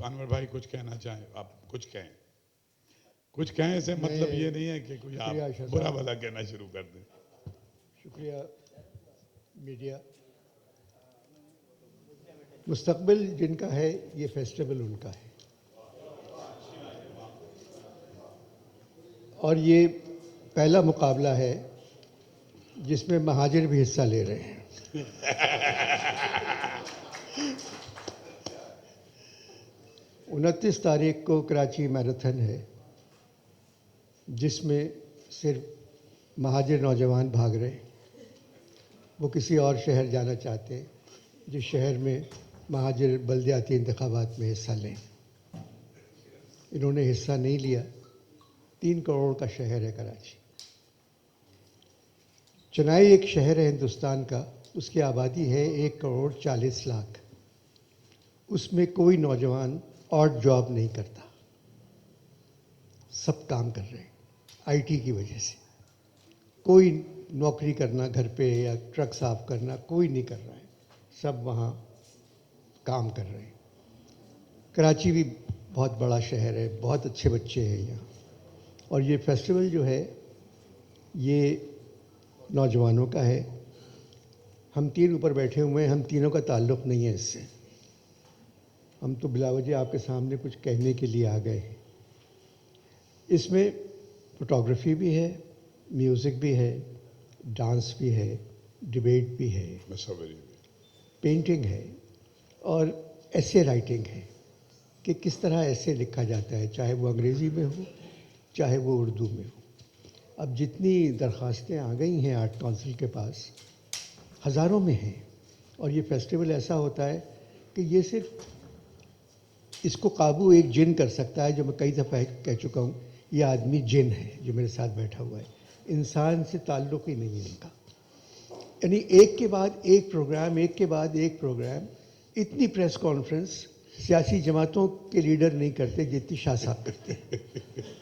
अनवर भाई कुछ कहना चाहें, आप कुछ कहें। कुछ कहें से मतलब ये नहीं है कि कोई आप बुरा भला कहना शुरू कर दें। शुक्रिया मीडिया। मुस्तकबिल जिनका है, ये फेस्टिवल उनका है, और ये पहला मुकाबला है जिसमें महाजिर भी हिस्सा ले रहे हैं। 29 तारीख को कराची मैराथन है, जिसमें सिर्फ महाजिर नौजवान भाग रहे हैं। वो किसी और शहर जाना चाहते हैं जिस शहर में महाजिर बल्दियाती इंतखाबात में हिस्सा लें। इन्होंने हिस्सा नहीं लिया। 3 करोड़ का शहर है कराची। चेन्नई एक शहर है हिंदुस्तान का, उसकी आबादी है 1 करोड़ 40 लाख। उसमें कोई नौजवान ऑड जॉब नहीं करता, सब काम कर रहे हैं। आईटी की वजह से कोई नौकरी करना घर पे या ट्रक साफ करना कोई नहीं कर रहा है, सब वहाँ काम कर रहे हैं। कराची भी बहुत बड़ा शहर है, बहुत अच्छे बच्चे हैं यहाँ। और ये फेस्टिवल जो है ये नौजवानों का है। हम 3 ऊपर बैठे हुए हैं, हम तीनों का ताल्लुक़ नहीं है इससे। हम तो बिलावजह आपके सामने कुछ कहने के लिए आ गए हैं। इसमें फोटोग्राफी भी है, म्यूज़िक भी है, डांस भी है, डिबेट भी है, पेंटिंग है और ऐसे राइटिंग है कि किस तरह ऐसे लिखा जाता है, चाहे वो अंग्रेज़ी में हो चाहे वो उर्दू में हो। अब जितनी दरख्वास्तें आ गई हैं आर्ट काउंसिल के पास, हज़ारों में हैं। और ये फेस्टिवल ऐसा होता है कि ये सिर्फ इसको काबू एक जिन कर सकता है, जो मैं कई दफ़ा कह चुका हूँ। ये आदमी जिन है जो मेरे साथ बैठा हुआ है, इंसान से ताल्लुक़ ही नहीं है इनका। यानी एक के बाद एक प्रोग्राम, एक के बाद एक प्रोग्राम। इतनी प्रेस कॉन्फ्रेंस सियासी जमातों के लीडर नहीं करते जितनी शाह साहब करते हैं।